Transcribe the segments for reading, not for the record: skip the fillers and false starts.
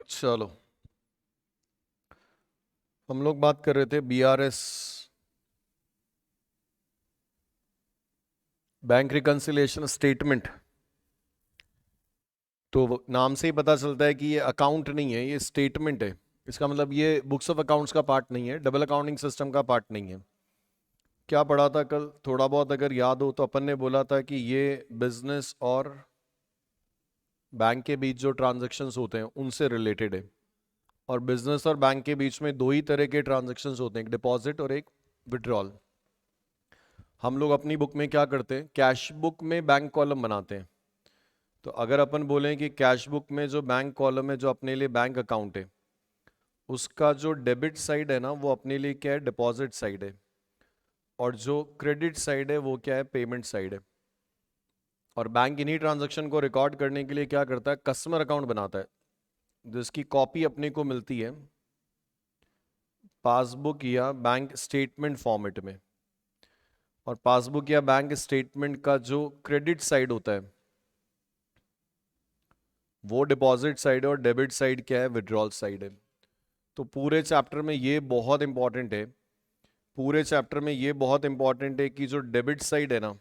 चलो, हम लोग बात कर रहे थे बीआरएस, बैंक रिकंसिलिएशन स्टेटमेंट। तो नाम से ही पता चलता है कि ये अकाउंट नहीं है, ये स्टेटमेंट है। इसका मतलब ये बुक्स ऑफ अकाउंट्स का पार्ट नहीं है, डबल अकाउंटिंग सिस्टम का पार्ट नहीं है। क्या पढ़ा था कल, थोड़ा बहुत अगर याद हो तो अपन ने बोला था कि ये बिजनेस और बैंक के बीच जो ट्रांजैक्शंस होते हैं उनसे रिलेटेड है। और बिजनेस और बैंक के बीच में दो ही तरह के ट्रांजैक्शंस होते हैं, एक डिपॉजिट और एक विड्रॉल। हम लोग अपनी बुक में क्या करते हैं, कैश बुक में बैंक कॉलम बनाते हैं। तो अगर अपन बोलें कि कैश बुक में जो बैंक कॉलम है, जो अपने लिए बैंक अकाउंट है, उसका जो डेबिट साइड है ना, वो अपने लिए क्या है, डिपॉजिट साइड है। और जो क्रेडिट साइड है वो क्या है, पेमेंट साइड है। और बैंक इन्हीं ट्रांजैक्शन को रिकॉर्ड करने के लिए क्या करता है, कस्टमर अकाउंट बनाता है, जिसकी कॉपी अपने को मिलती है पासबुक या बैंक स्टेटमेंट फॉर्मेट में। और पासबुक या बैंक स्टेटमेंट का जो क्रेडिट साइड होता है वो डिपॉजिट साइड है, और डेबिट साइड क्या है, विड्रॉल साइड है। तो पूरे चैप्टर में ये बहुत इंपॉर्टेंट है, पूरे चैप्टर में ये बहुत इंपॉर्टेंट है कि जो डेबिट साइड है ना,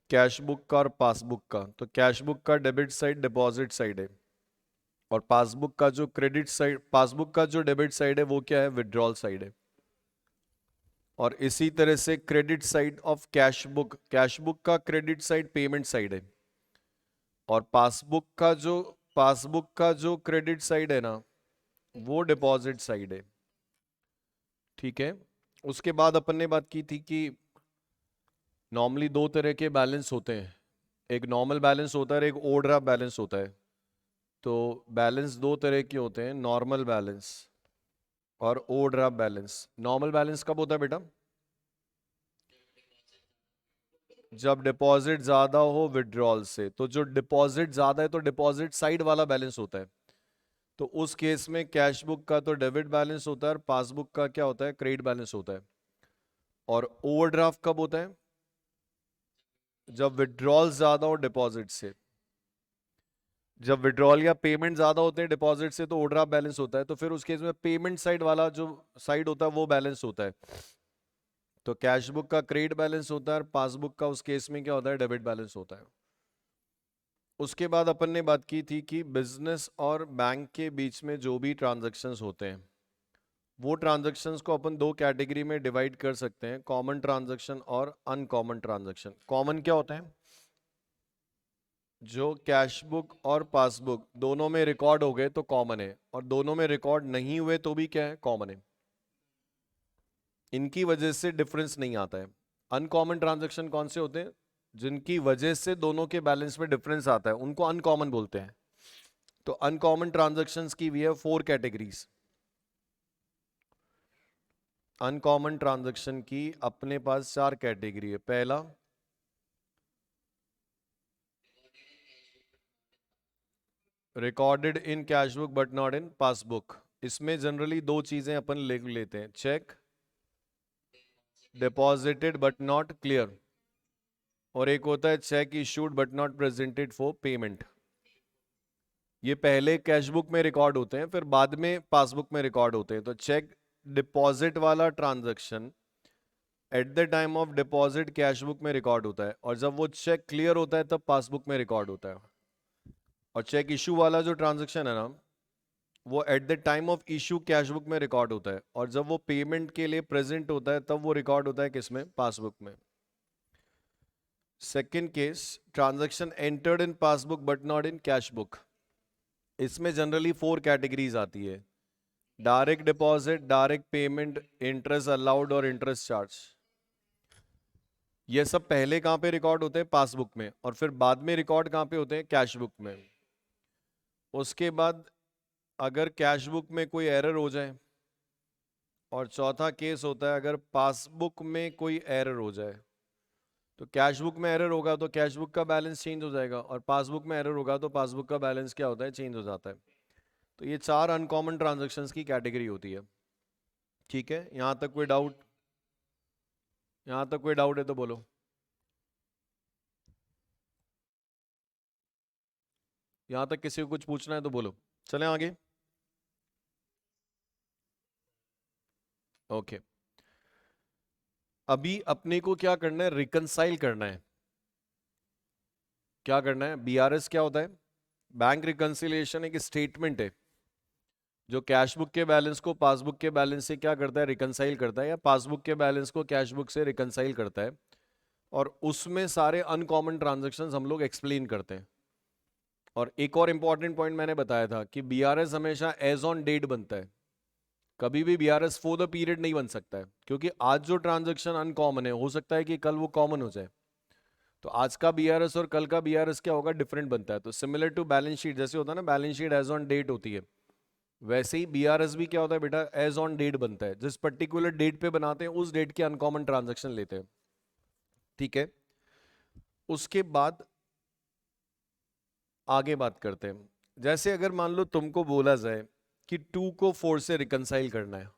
कैश बुक का और पासबुक का, तो कैश बुक का डेबिट साइड डिपॉजिट साइड है। और पासबुक का जो क्रेडिट साइड, पासबुक का जो डेबिट साइड है वो क्या है, विड्रॉल साइड है। और इसी तरह से credit side of cash book, cash book का क्रेडिट साइड पेमेंट साइड है। और पासबुक का जो क्रेडिट साइड है ना, वो डिपॉजिट साइड है। ठीक है। उसके बाद अपन ने बात की थी कि नॉर्मली दो तरह के बैलेंस होते हैं, एक नॉर्मल बैलेंस होता है और एक ओवरड्राफ्ट बैलेंस होता है। तो बैलेंस दो तरह के होते हैं, नॉर्मल बैलेंस और ओवरड्राफ्ट बैलेंस। नॉर्मल बैलेंस कब होता है बेटा, जब डिपॉजिट ज्यादा हो विड्रॉल से। तो जो डिपॉजिट ज्यादा है तो डिपॉजिट साइड वाला बैलेंस होता है। तो उस केस में कैश बुक का तो डेबिट बैलेंस होता है और पासबुक का क्या होता है, क्रेडिट बैलेंस होता है। और ओवरड्राफ्ट कब होता है, जब विड्रॉल ज्यादा हो डिपॉजिट से। जब विड्रॉल या पेमेंट ज्यादा होते हैं डिपॉजिट से तो ओवरड्राफ्ट बैलेंस होता है। तो फिर उस केस में पेमेंट साइड वाला जो साइड होता है वो बैलेंस होता है। तो कैश बुक का क्रेडिट बैलेंस होता है और पासबुक का उस केस में क्या होता है, डेबिट बैलेंस होता है। उसके बाद अपन ने बात की थी कि बिजनेस और बैंक के बीच में जो भी ट्रांजैक्शंस होते हैं, वो ट्रांजैक्शंस को अपन दो कैटेगरी में डिवाइड कर सकते हैं, कॉमन ट्रांजैक्शन और अनकॉमन ट्रांजैक्शन। कॉमन क्या होता है, जो कैश बुक और पासबुक दोनों में रिकॉर्ड हो गए तो कॉमन है, और दोनों में रिकॉर्ड नहीं हुए तो भी क्या है, कॉमन है। इनकी वजह से डिफरेंस नहीं आता है। अनकॉमन ट्रांजैक्शन कौन से होते हैं, जिनकी वजह से दोनों के बैलेंस में डिफरेंस आता है, उनको अनकॉमन बोलते हैं। तो अनकॉमन ट्रांजैक्शंस की भी है फोर कैटेगरीज। अनकॉमन ट्रांजैक्शन की अपने पास चार कैटेगरी है। पहला, recorded in cash book but not in passbook. इसमें जनरली दो चीजें अपन लिख लेते हैं, check deposited but not clear, और एक होता है cheque issued but not presented for payment. ये पहले कैश बुक में रिकॉर्ड होते हैं, फिर बाद में पासबुक में रिकॉर्ड होते हैं। तो चेक डिपॉजिट वाला transaction at the time of deposit cash book में रिकॉर्ड होता है, और जब वो चेक क्लियर होता है तब पासबुक में रिकॉर्ड होता है। और चेक इशू वाला जो ट्रांजैक्शन है ना, वो at the time of issue cash book में रिकॉर्ड होता है, और जब वो पेमेंट के लिए प्रेजेंट होता है तब वो रिकॉर्ड होता है किसमें, पासबुक में। Second case, transaction entered in passbook but not in cash book. इसमें जनरली फोर कैटेगरीज आती है, direct deposit, direct payment, interest allowed और इंटरेस्ट चार्ज। ये सब पहले कहां पे रिकॉर्ड होते हैं, पासबुक में, और फिर बाद में रिकॉर्ड कहां पे होते हैं, कैश बुक में। उसके बाद अगर कैश बुक में कोई एरर हो जाए, और चौथा केस होता है अगर पासबुक में कोई एरर हो जाए। तो कैश बुक में एरर होगा तो कैश बुक का बैलेंस चेंज हो जाएगा, और पासबुक में एरर होगा तो पासबुक का बैलेंस क्या होता है, चेंज हो जाता है। तो ये चार अनकॉमन ट्रांजैक्शंस की कैटेगरी होती है। ठीक है, यहां तक कोई डाउट, यहां तक कोई डाउट है तो बोलो। यहां तक किसी को कुछ पूछना है तो बोलो, चलें आगे। ओके, अभी अपने को क्या करना है, रिकंसाइल करना है। क्या करना है, बीआरएस क्या होता है, बैंक रिकंसिलिएशन एक स्टेटमेंट है जो कैश बुक के बैलेंस को पासबुक के बैलेंस से क्या करता है, रिकंसाइल करता है, या पासबुक के बैलेंस को कैश बुक से रिकंसाइल करता है, और उसमें सारे अनकॉमन ट्रांजैक्शंस हम लोग एक्सप्लेन करते हैं। और एक और इंपॉर्टेंट पॉइंट मैंने बताया था कि बीआरएस हमेशा एज ऑन डेट बनता है, कभी भी बीआरएस फॉर द पीरियड नहीं बन सकता है, क्योंकि आज जो ट्रांजैक्शन अनकॉमन है हो सकता है कि कल वो कॉमन हो जाए। तो आज का बीआरएस और कल का बीआरएस क्या होगा, डिफरेंट बनता है। तो सिमिलर टू बैलेंस शीट, जैसे होता है ना balance sheet as on date होती है, वैसे ही बीआरएस भी क्या होता है बेटा, एज ऑन डेट बनता है। जिस पर्टिकुलर डेट पे बनाते हैं उस डेट के अनकॉमन ट्रांजैक्शन लेते हैं, ठीक है। उसके बाद आगे बात करते हैं। जैसे अगर मान लो तुमको बोला जाए कि 2 को 4 से रिकंसाइल करना है,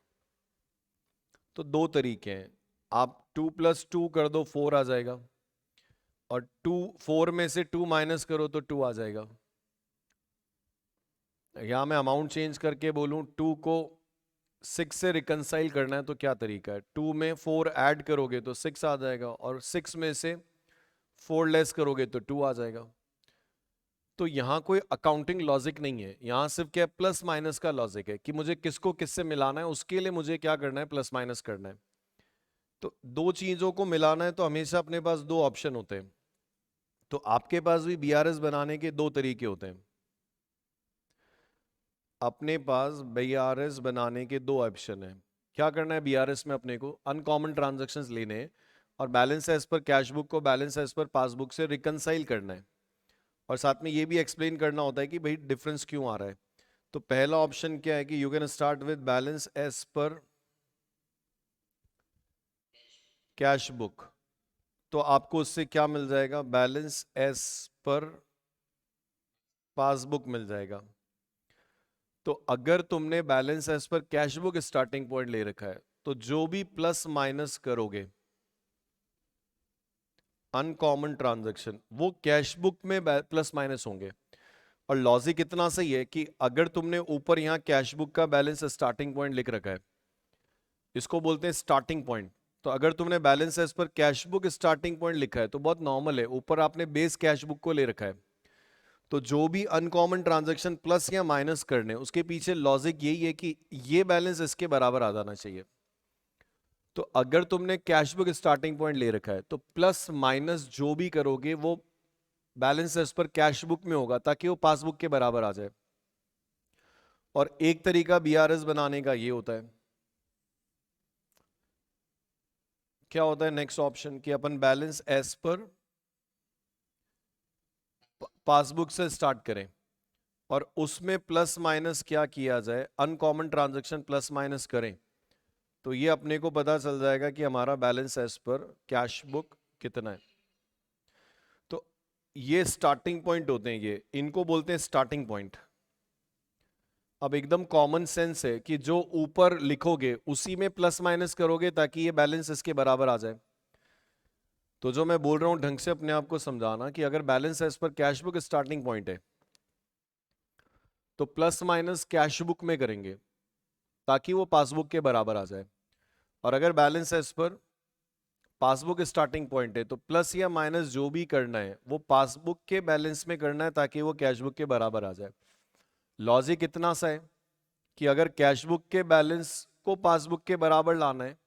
तो दो तरीके हैं। आप 2 + 2 कर दो, 4 आ जाएगा, और 2 4 में से 2 माइनस करो तो 2 आ जाएगा। यहां मैं अमाउंट चेंज करके बोलूं 2 को 6 से रिकंसाइल करना है तो क्या तरीका है, 2 में 4 ऐड करोगे तो 6 आ जाएगा, और 6 में से 4 लेस करोगे तो 2 आ जाएगा। तो यहाँ कोई अकाउंटिंग लॉजिक नहीं है, यहाँ सिर्फ क्या प्लस माइनस का लॉजिक है कि मुझे किसको किससे मिलाना है, उसके लिए मुझे क्या करना है, प्लस माइनस करना है। तो दो चीजों को मिलाना है तो हमेशा अपने पास दो ऑप्शन होते हैं। तो आपके पास भी बीआरएस बनाने के दो तरीके होते हैं। अपने पास बीआरएस बनाने के दो ऑप्शन है। क्या करना है बीआरएस में, अपने को अनकॉमन ट्रांजैक्शंस लेने हैं और बैलेंस एज पर कैश बुक को बैलेंस एज पर पासबुक से रिकंसाइल करना है, और साथ में ये भी एक्सप्लेन करना होता है कि भाई डिफरेंस क्यों आ रहा है। तो पहला ऑप्शन क्या है कि you can start with balance as पर कैश बुक। तो आपको उससे क्या मिल जाएगा, बैलेंस एज पर पासबुक मिल जाएगा। तो अगर तुमने बैलेंस एज पर कैश बुक स्टार्टिंग पॉइंट ले रखा है तो जो भी प्लस माइनस करोगे अनकॉमन ट्रांजैक्शन वो कैश बुक में प्लस माइनस होंगे। और लॉजिक इतना सही है कि अगर तुमने ऊपर यहां कैश बुक का बैलेंस स्टार्टिंग पॉइंट लिख रखा है, इसको बोलते हैं स्टार्टिंग पॉइंट। तो अगर तुमने बैलेंस एज पर कैश बुक स्टार्टिंग पॉइंट लिखा है तो बहुत नॉर्मल है, ऊपर आपने बेस कैश बुक को ले रखा है। तो जो भी अनकॉमन ट्रांजैक्शन प्लस या माइनस करने, उसके पीछे लॉजिक यही है कि ये बैलेंस इसके बराबर आ जाना चाहिए। तो अगर तुमने कैश बुक स्टार्टिंग पॉइंट ले रखा है तो प्लस माइनस जो भी करोगे वो बैलेंस एज पर कैश बुक में होगा ताकि वो पासबुक के बराबर आ जाए। और एक तरीका बीआरएस बनाने का ये होता है, क्या होता है नेक्स्ट ऑप्शन, कि अपन बैलेंस एज पर पासबुक से स्टार्ट करें और उसमें प्लस माइनस क्या किया जाए, अनकॉमन ट्रांजैक्शन प्लस माइनस करें, तो ये अपने को पता चल जाएगा कि हमारा बैलेंस एज पर कैश बुक कितना है। तो ये स्टार्टिंग पॉइंट होते हैं, ये इनको बोलते हैं स्टार्टिंग पॉइंट। अब एकदम कॉमन सेंस है कि जो ऊपर लिखोगे उसी में प्लस माइनस करोगे ताकि ये बैलेंस इसके बराबर आ जाए। तो जो मैं बोल रहा हूं ढंग से अपने आप को समझाना कि अगर बैलेंस एज पर कैश बुक स्टार्टिंग पॉइंट है तो प्लस माइनस कैश बुक में करेंगे ताकि वो पासबुक के बराबर आ जाए। और अगर बैलेंस एज पर पासबुक स्टार्टिंग पॉइंट है तो प्लस या माइनस जो भी करना है वो पासबुक के बैलेंस में करना है ताकि वो कैश बुक के बराबर आ जाए। लॉजिक इतना सा है कि अगर कैश बुक के बैलेंस को पासबुक के बराबर लाना है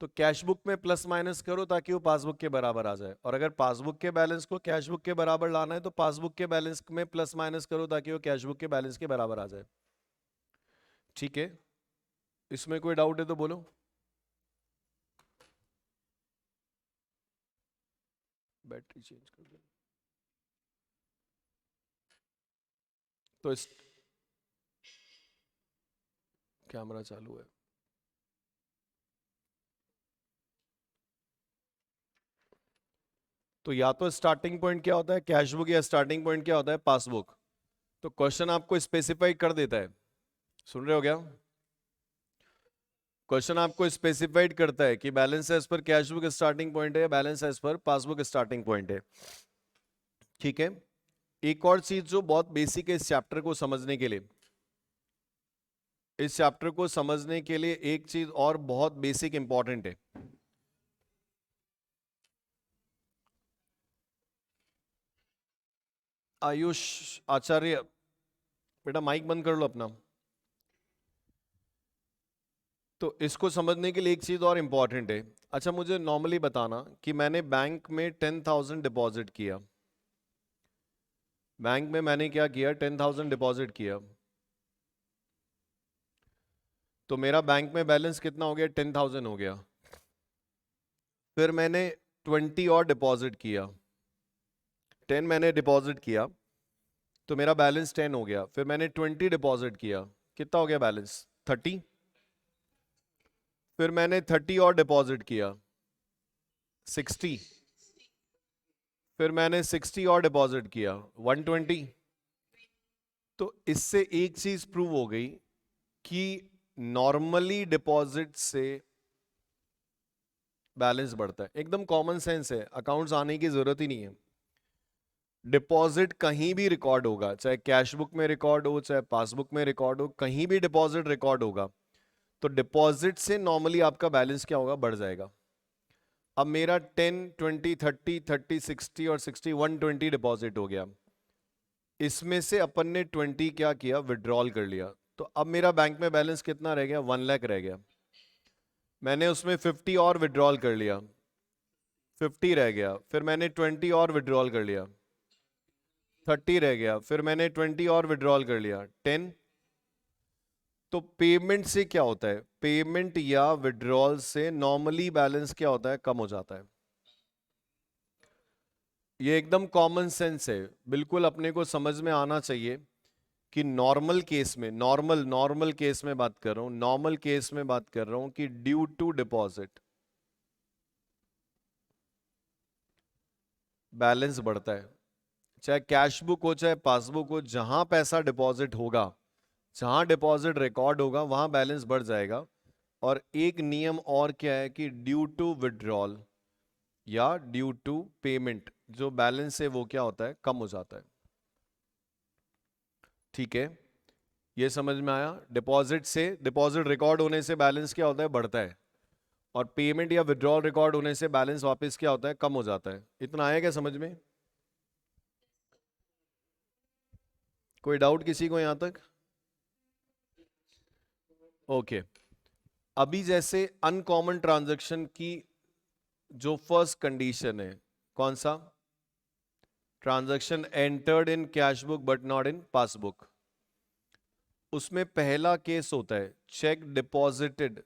तो कैश बुक में प्लस माइनस करो ताकि वो पासबुक के बराबर आ जाए, और अगर पासबुक के बैलेंस को कैश बुक के बराबर लाना है तो पासबुक के बैलेंस में प्लस माइनस करो ताकि वो कैश बुक के बैलेंस के बराबर आ जाए। ठीक है, इसमें कोई डाउट है तो बोलो। बैटरी चेंज कर दो। तो इस कैमरा चालू है। तो या तो स्टार्टिंग पॉइंट क्या होता है कैश बुक, या स्टार्टिंग पॉइंट क्या होता है पासबुक। तो क्वेश्चन आपको स्पेसिफाई कर देता है, सुन रहे हो क्या, क्वेश्चन आपको स्पेसिफाइड करता है कि बैलेंस एज पर कैश बुक स्टार्टिंग पॉइंट है, बैलेंस एज पर पासबुक स्टार्टिंग पॉइंट है। ठीक है, एक और चीज जो बहुत बेसिक है इस चैप्टर को समझने के लिए, इस चैप्टर को समझने के लिए एक चीज और बहुत बेसिक इंपॉर्टेंट है। आयुष आचार्य, बेटा माइक बंद कर लो अपना। तो इसको समझने के लिए एक चीज और इंपॉर्टेंट है। अच्छा मुझे नॉर्मली बताना कि मैंने बैंक में 10,000 डिपॉजिट किया, बैंक में मैंने क्या किया, 10,000 डिपॉजिट किया, तो मेरा बैंक में बैलेंस कितना हो गया, 10,000 हो गया। फिर मैंने 20 और डिपॉजिट किया, 10 मैंने डिपॉजिट किया तो मेरा बैलेंस 10 हो गया। फिर मैंने 20 डिपॉजिट किया, कितना हो गया बैलेंस, 30। फिर मैंने 30 और डिपॉजिट किया, 60। फिर मैंने 60 और डिपॉजिट किया, 120। तो इससे एक चीज प्रूव हो गई कि नॉर्मली डिपॉजिट से बैलेंस बढ़ता है। एकदम कॉमन सेंस है, अकाउंट्स आने की जरूरत ही नहीं है। डिपॉजिट कहीं भी रिकॉर्ड होगा, चाहे कैश बुक में रिकॉर्ड हो चाहे पासबुक में रिकॉर्ड हो, कहीं भी डिपॉजिट रिकॉर्ड होगा तो डिपॉजिट से नॉर्मली आपका बैलेंस क्या होगा, बढ़ जाएगा। अब मेरा 10, 20, 30, 30, 60 और 60, 120 डिपॉजिट हो गया। इसमें से अपन ने 20 क्या किया, विड्रॉल कर लिया। तो अब मेरा बैंक में बैलेंस कितना रह गया, 1 लाख रह गया। मैंने उसमें 50 और विड्रॉल कर लिया, 50 रह गया। फिर मैंने 20 और विड्रॉल कर लिया, 30 रह गया। फिर मैंने 20 और विड्रॉल कर लिया, 10। तो पेमेंट से क्या होता है, पेमेंट या विड्रॉल से नॉर्मली बैलेंस क्या होता है, कम हो जाता है। ये एकदम कॉमन सेंस है, बिल्कुल अपने को समझ में आना चाहिए कि नॉर्मल केस में, नॉर्मल केस में बात कर रहा हूं, नॉर्मल केस में बात कर रहा हूं कि ड्यू टू डिपॉजिट बैलेंस बढ़ता है। चाहे कैश बुक हो चाहे पासबुक हो, जहां पैसा डिपॉजिट होगा, जहां डिपॉजिट रिकॉर्ड होगा वहां बैलेंस बढ़ जाएगा। और एक नियम और क्या है कि ड्यू टू विड्रॉल या ड्यू टू पेमेंट जो बैलेंस है वो क्या होता है, कम हो जाता है। ठीक है, ये समझ में आया। डिपॉजिट से, डिपॉजिट रिकॉर्ड होने से बैलेंस क्या होता है, बढ़ता है। और पेमेंट या विड्रॉल रिकॉर्ड होने से बैलेंस वापस क्या होता है, कम हो जाता है। इतना आया क्या समझ में, कोई डाउट किसी को यहां तक? ओके। अभी जैसे अनकॉमन ट्रांजैक्शन की जो फर्स्ट कंडीशन है, कौन सा, transaction entered in cash book but not in passbook, उसमें पहला केस होता है check deposited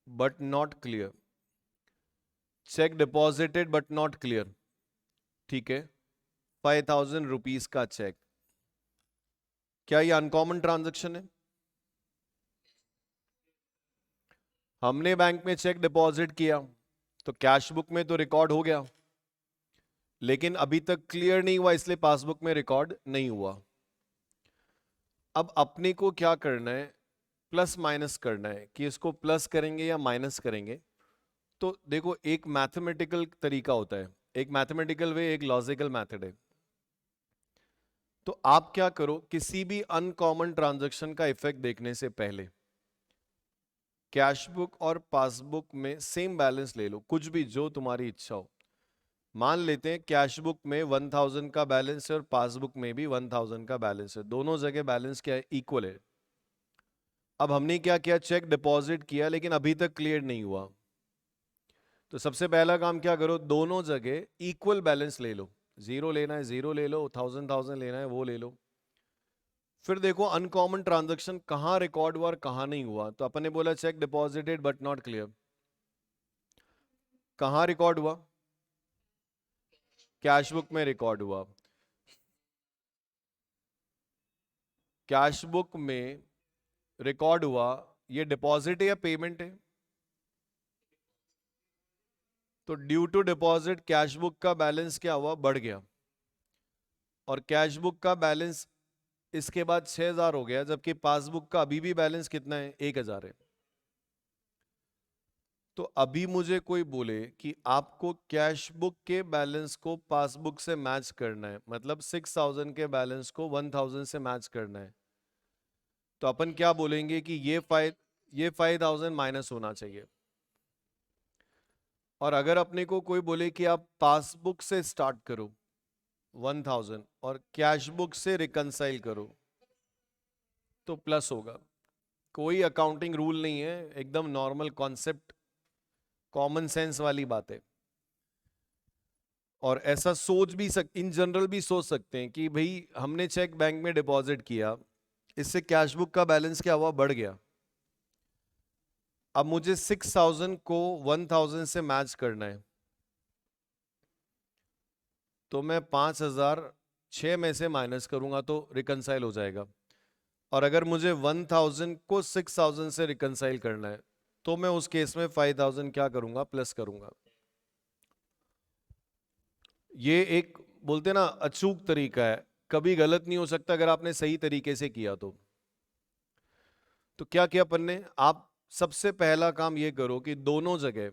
but not clear, check deposited but not clear. ठीक है, 5,000 रुपीज का चेक, क्या ये अनकॉमन ट्रांजैक्शन है? हमने बैंक में चेक डिपॉजिट किया तो कैश बुक में तो रिकॉर्ड हो गया, लेकिन अभी तक क्लियर नहीं हुआ इसलिए पासबुक में रिकॉर्ड नहीं हुआ। अब अपने को क्या करना है, प्लस माइनस करना है कि इसको प्लस करेंगे या माइनस करेंगे। तो देखो एक मैथमेटिकल तरीका होता है, एक मैथमेटिकल वे, एक लॉजिकल मेथड है। तो आप क्या करो, किसी भी अनकॉमन ट्रांजैक्शन का इफेक्ट देखने से पहले कैश बुक और पासबुक में सेम बैलेंस ले लो, कुछ भी जो तुम्हारी इच्छा हो। मान लेते हैं कैश बुक में 1,000 का बैलेंस है और पासबुक में भी 1,000 का बैलेंस है, दोनों जगह बैलेंस क्या है, इक्वल है। अब हमने क्या किया, चेक डिपॉजिट किया लेकिन अभी तक क्लियर नहीं हुआ। तो सबसे पहला काम क्या करो, दोनों जगह इक्वल बैलेंस ले लो। जीरो लेना है जीरो ले लो, 1,000 लेना है वो ले लो। फिर देखो अनकॉमन ट्रांजैक्शन कहां रिकॉर्ड हुआ और कहां नहीं हुआ। तो अपन ने बोला cheque deposited but not cleared, कहां रिकॉर्ड हुआ, कैश बुक में रिकॉर्ड हुआ। कैश बुक में रिकॉर्ड हुआ, ये डिपॉजिट है या पेमेंट है? तो due to deposit cash book का बैलेंस क्या हुआ, बढ़ गया। और कैश बुक का बैलेंस इसके बाद 6,000 हो गया, जबकि पासबुक का अभी भी बैलेंस कितना है, 1,000 है। तो अभी मुझे कोई बोले कि आपको कैश बुक के बैलेंस को पासबुक से मैच करना है, मतलब 6,000 के बैलेंस को 1,000 से मैच करना है, तो अपन क्या बोलेंगे कि ये 5,000 माइनस होना चाहिए। और अगर अपने को कोई बोले कि आप पासबुक से स्टार्ट करो 1,000 और कैश बुक से रिकंसाइल करो, तो प्लस होगा। कोई अकाउंटिंग रूल नहीं है, एकदम नॉर्मल कॉन्सेप्ट, कॉमन सेंस वाली बात है। और ऐसा सोच भी इन जनरल भी सोच सकते हैं कि भाई हमने चेक बैंक में डिपॉजिट किया, इससे कैश बुक का बैलेंस क्या हुआ, बढ़ गया। अब मुझे 6,000 को 1,000 से मैच करना है, तो मैं 5,000 6 में से माइनस करूंगा तो रिकंसाइल हो जाएगा। और अगर मुझे 1,000 को 6,000 से रिकंसाइल करना है, तो मैं उस केस में 5,000 क्या करूंगा, प्लस करूंगा। ये एक बोलते ना अचूक तरीका है, कभी गलत नहीं हो सकता अगर आपने सही तरीके से किया तो क्या किया अपन ने, आप सबसे पहला काम ये करो कि दोनों जगह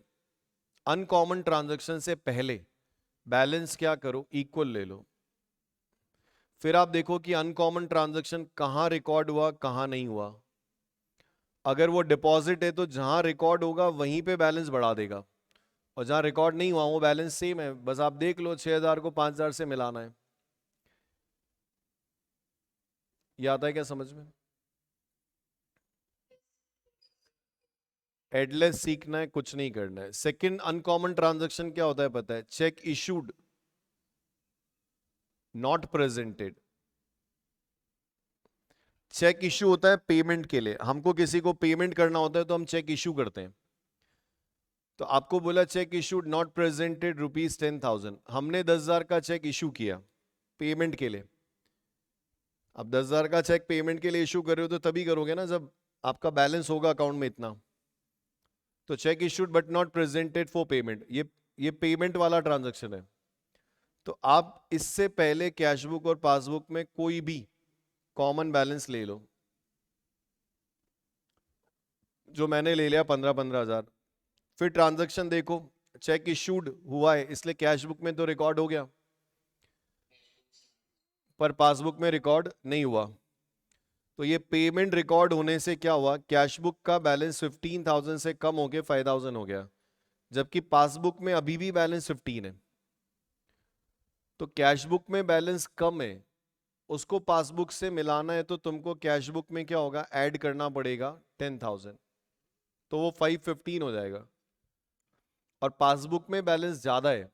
अनकॉमन ट्रांजैक्शन से पहले बैलेंस क्या करो, इक्वल ले लो। फिर आप देखो कि अनकॉमन ट्रांजैक्शन कहां रिकॉर्ड हुआ कहां नहीं हुआ। अगर वो डिपॉजिट है तो जहां रिकॉर्ड होगा वहीं पे बैलेंस बढ़ा देगा, और जहां रिकॉर्ड नहीं हुआ वो बैलेंस सेम है, बस आप देख लो 6,000 को 5,000 से मिलाना है। ये आता है क्या समझ में? एडलेस सीखना है, कुछ नहीं करना है। सेकंड अनकॉमन ट्रांजैक्शन क्या होता है पता है, cheque issued not presented. Cheque issue होता है पेमेंट के लिए, हमको किसी को पेमेंट करना होता है तो हम चेक इशू करते हैं। तो आपको बोला चेक इशूड नॉट प्रेजेंटेड ₹10,000, हमने 10,000 का चेक इशू किया पेमेंट के लिए। अब 10,000 का चेक पेमेंट के लिए इशू कर रहे हो तो तभी करोगे ना जब आपका बैलेंस होगा अकाउंट में इतना। तो check issued but not presented for payment, ये पेमेंट वाला ट्रांजैक्शन है। तो आप इससे पहले कैश बुक और पासबुक में कोई भी कॉमन बैलेंस ले लो, जो मैंने ले लिया 15,000। फिर ट्रांजैक्शन देखो, चेक इशूड हुआ है इसलिए कैश बुक में तो रिकॉर्ड हो गया, पर पासबुक में रिकॉर्ड नहीं हुआ। तो ये पेमेंट रिकॉर्ड होने से क्या हुआ, कैश बुक का बैलेंस 15,000 से कम होके 5,000 हो गया, जबकि पासबुक में अभी भी बैलेंस 15 है। तो कैश बुक में बैलेंस कम है, उसको पासबुक से मिलाना है तो तुमको कैश बुक में क्या होगा, ऐड करना पड़ेगा 10,000, तो वो 515 हो जाएगा। और पासबुक में बैलेंस ज्यादा है,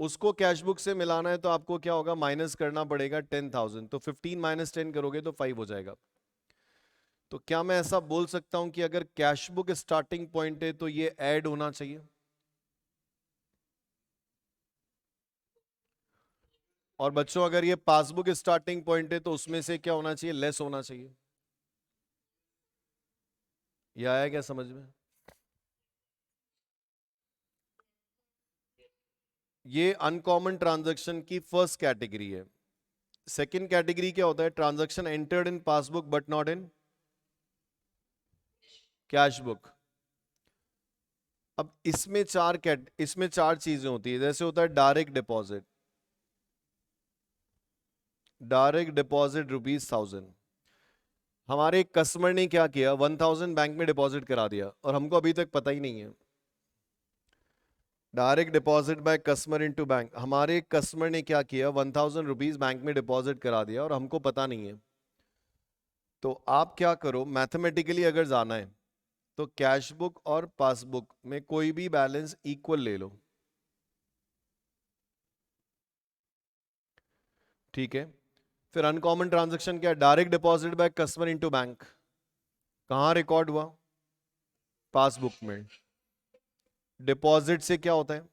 उसको कैश बुक से मिलाना है तो आपको क्या होगा, माइनस करना पड़ेगा 10,000, तो 15 माइनस 10 करोगे तो 5 हो जाएगा। तो क्या मैं ऐसा बोल सकता हूं कि अगर कैश बुक स्टार्टिंग पॉइंट है तो ये ऐड होना चाहिए, और बच्चों अगर ये पासबुक स्टार्टिंग पॉइंट है तो उसमें से क्या होना चाहिए, लेस होना चाहिए। ये आया क्या समझ में? ये अनकॉमन ट्रांजैक्शन की फर्स्ट कैटेगरी है। सेकंड कैटेगरी क्या होता है, transaction entered in passbook but not in cash book. अब इसमें चार चीजें होती है, जैसे होता है डायरेक्ट डिपॉजिट। डायरेक्ट डिपॉजिट ₹1,000, हमारे एक कस्टमर ने क्या किया, 1,000 बैंक में डिपॉजिट करा दिया और हमको अभी तक पता ही नहीं है। Direct deposit by customer into bank, हमारे एक कस्टमर ने क्या किया, ₹1,000 बैंक में डिपॉजिट करा दिया और हमको पता नहीं है। तो आप क्या करो, मैथमेटिकली अगर जाना है तो कैश बुक और पासबुक में कोई भी बैलेंस इक्वल ले लो, ठीक है। फिर अनकॉमन ट्रांजैक्शन क्या है, direct deposit by customer into bank, कहां रिकॉर्ड हुआ, पासबुक में। डिपॉजिट से क्या होता है,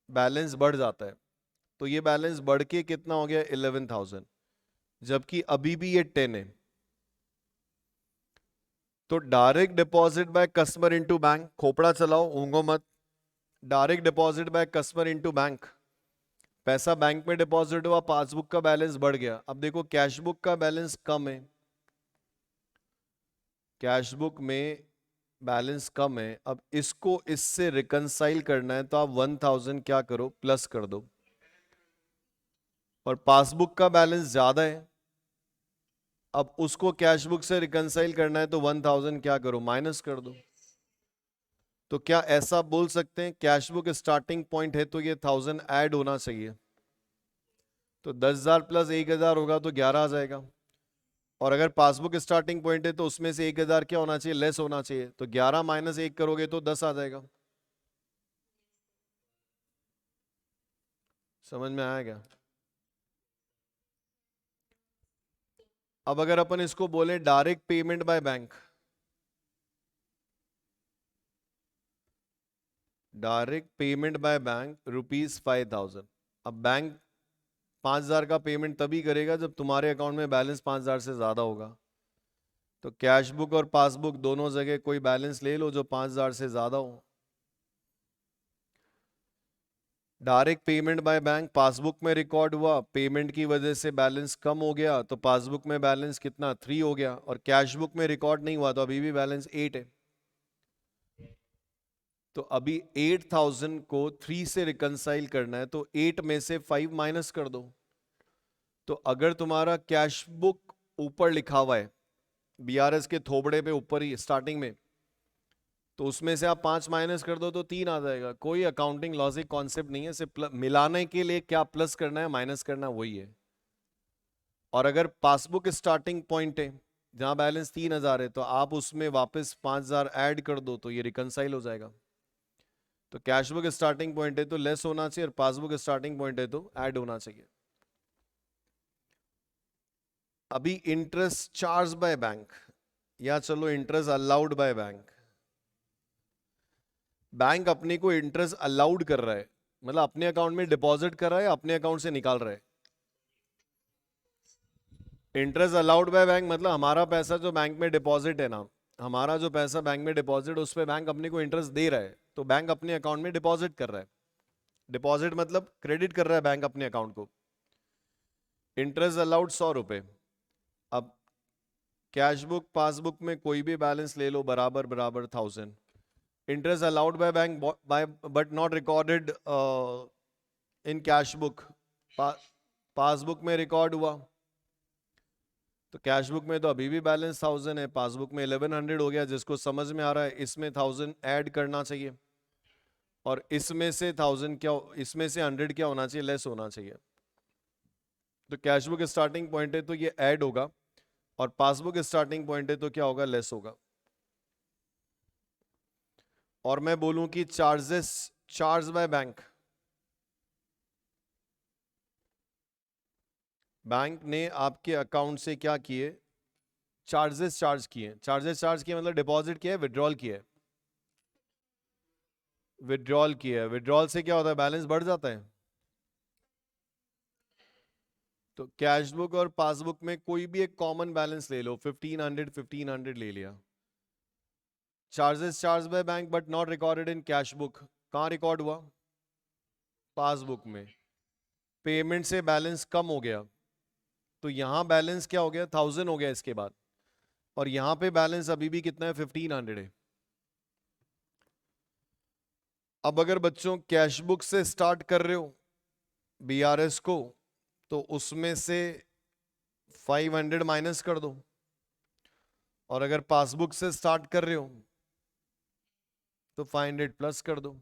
बैलेंस बढ़ जाता है, तो ये बैलेंस बढ़ के कितना हो गया, 11,000, जबकि अभी भी ये 10 है। तो direct deposit by customer into bank, खोपड़ा चलाओ ऊंगो मत। Direct deposit by customer into bank, पैसा बैंक में डिपॉजिट हुआ, पासबुक का बैलेंस बढ़ गया। अब देखो कैश बुक का बैलेंस कम है, कैश बुक में बैलेंस कम है, अब इसको इससे रिकंसाइल करना है तो आप 1000 क्या करो प्लस कर दो, और पासबुक का बैलेंस ज्यादा है, अब उसको कैश बुक से रिकंसाइल करना है तो 1000 क्या करो माइनस कर दो। तो क्या ऐसा बोल सकते हैं कैश बुक स्टार्टिंग पॉइंट है तो ये 1000 ऐड होना चाहिए, तो 10,000 प्लस 1000 होगा तो 11 आ जाएगा, और अगर पासबुक स्टार्टिंग पॉइंट है तो उसमें से 1000 क्या होना चाहिए लेस होना चाहिए, तो 11 माइनस 1 करोगे तो 10 आ जाएगा। समझ में आया क्या? अब अगर अपन इसको बोले direct payment by bank, direct payment by bank ₹5000, अब बैंक 5000 का पेमेंट तभी करेगा जब तुम्हारे अकाउंट में बैलेंस 5000 से ज्यादा होगा, तो कैश बुक और पासबुक दोनों जगह कोई बैलेंस ले लो जो 5000 से ज्यादा हो। Direct payment by bank passbook में रिकॉर्ड हुआ, पेमेंट की वजह से बैलेंस कम हो गया तो पासबुक में बैलेंस कितना 3 हो गया, और कैश बुक में रिकॉर्ड नहीं हुआ तो अभी भी बैलेंस 8 है। तो अभी 8000 को 3 से रिकंसाइल करना है तो 8 में से 5 माइनस कर दो। तो अगर तुम्हारा कैश बुक ऊपर लिखा हुआ है बीआरएस के थोबड़े पे ऊपर ही स्टार्टिंग में, तो उसमें से आप 5 माइनस कर दो तो 3 आ जाएगा। कोई अकाउंटिंग लॉजिक कॉन्सेप्ट नहीं है, सिर्फ मिलाने के लिए क्या प्लस करना है माइनस करना है वही है। और अगर पासबुक स्टार्टिंग पॉइंट है जहां बैलेंस 3000 है तो आप उसमें वापस 5000 ऐड कर दो तो ये रिकंसाइल हो जाएगा। तो कैश बुक स्टार्टिंग पॉइंट है तो लेस होना चाहिए और पासबुक स्टार्टिंग पॉइंट है तो ऐड होना चाहिए। अभी इंटरेस्ट चार्ज बाय बैंक, या चलो interest allowed by bank. Bank अपने को इंटरेस्ट अलाउड कर रहा है, मतलब अपने अकाउंट में डिपॉजिट कर रहा है, अपने अकाउंट से निकाल रहा है। इंटरेस्ट अलाउड बाय बैंक मतलब हमारा पैसा जो बैंक में डिपॉजिट है ना, हमारा जो पैसा बैंक में डिपॉजिट उस पर बैंक अपने को इंटरेस्ट दे रहा है, तो बैंक अपने अकाउंट में डिपॉजिट कर रहा है। डिपॉजिट मतलब क्रेडिट कर रहा है बैंक अपने अकाउंट को। इंटरेस्ट अलाउड 100 रुपए। अब कैश बुक पासबुक में कोई भी बैलेंस ले लो बराबर बराबर 1000। Interest allowed by bank by but not recorded in cash book, passbook में रिकॉर्ड हुआ, तो कैश बुक में तो अभी भी बैलेंस 1000 है, पासबुक में 1100 हो गया। जिसको समझ में आ रहा है इसमें 1000 ऐड करना चाहिए, और इसमें से 1000 क्या, इसमें से 100 क्या होना चाहिए लेस होना चाहिए। तो कैश बुक स्टार्टिंग पॉइंट है तो ये ऐड होगा, और पासबुक स्टार्टिंग पॉइंट है तो क्या होगा लेस होगा। और मैं बोलूं कि charges charge by bank, bank ने आपके अकाउंट से क्या किए चार्जेस चार्ज किए। चार्जेस चार्ज किए मतलब डिपॉजिट किया है विड्रॉल किया है, विड्रॉल किया है। विड्रॉल से क्या होता है बैलेंस बढ़ जाता है। तो कैश बुक और पासबुक में कोई भी एक कॉमन बैलेंस ले लो, 1500 ले लिया। Charges charge by bank but not recorded in cash book, कहां रिकॉर्ड हुआ पासबुक में। पेमेंट से बैलेंस कम हो गया, तो यहां बैलेंस क्या हो गया 1000 हो गया इसके बाद, और यहां पे बैलेंस अभी भी कितना है 1500 है। अब अगर बच्चों कैश बुक से स्टार्ट कर रहे हो बीआरएस को, तो उसमें से 500 माइनस कर दो, और अगर पासबुक से स्टार्ट कर रहे हो तो 500 प्लस कर दो।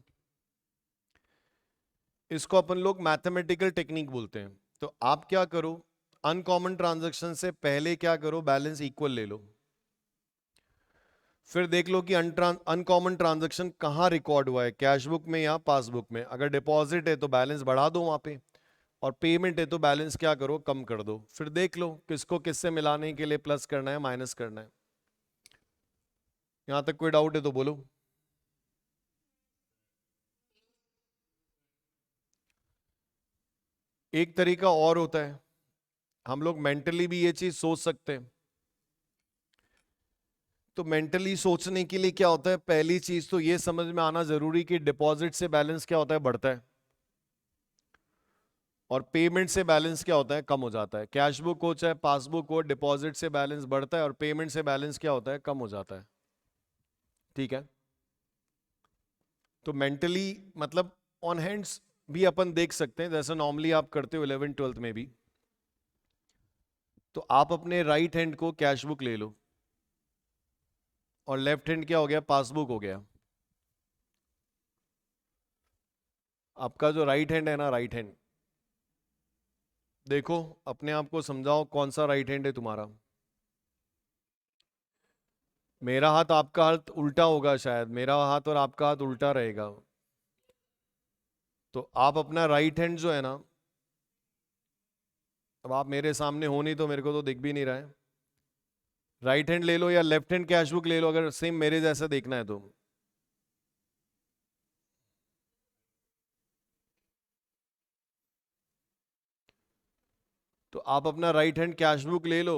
इसको अपन लोग मैथमेटिकल टेक्निक बोलते हैं। तो आप क्या करो अनकॉमन ट्रांजैक्शन से पहले क्या करो बैलेंस इक्वल ले लो, फिर देख लो कि अनकॉमन ट्रांजैक्शन कहां रिकॉर्ड हुआ है कैश बुक में या पासबुक में। अगर डिपॉजिट है तो बैलेंस बढ़ा दो वहां पे, और पेमेंट है तो बैलेंस क्या करो कम कर दो। फिर देख लो किसको किससे मिलाने के लिए प्लस करना है माइनस करना है। यहां तक कोई डाउट है तो बोलो। एक तरीका और होता है, हम लोग मेंटली भी ये चीज सोच सकते हैं। तो मेंटली सोचने के लिए क्या होता है, पहली चीज तो ये समझ में आना जरूरी कि डिपॉजिट से बैलेंस क्या होता है बढ़ता है, और पेमेंट से बैलेंस क्या होता है कम हो जाता है। कैश बुक हो चाहे पासबुक हो, डिपॉजिट से बैलेंस बढ़ता है और पेमेंट से बैलेंस क्या होता है कम हो जाता है। ठीक है, तो मेंटली मतलब ऑन हैंड्स भी अपन देख सकते हैं, जैसे नॉर्मली आप करते हो 11th-12th में भी। तो आप अपने राइट हैंड को कैश बुक ले लो और लेफ्ट हैंड क्या हो गया, पासबुक हो गया। आपका जो राइट हैंड है ना, राइट हैंड देखो, अपने आप को समझाओ कौन सा राइट हैंड है तुम्हारा। मेरा हाथ आपका हाथ उल्टा होगा, शायद मेरा हाथ और आपका हाथ उल्टा रहेगा। तो आप अपना राइट हैंड जो है ना, अब आप मेरे सामने हो नहीं तो मेरे को तो दिख भी नहीं रहा है, राइट हैंड ले लो या लेफ्ट हैंड कैश बुक ले लो, अगर सेम मेरे जैसा देखना है तो। तो आप अपना राइट हैंड कैश बुक ले लो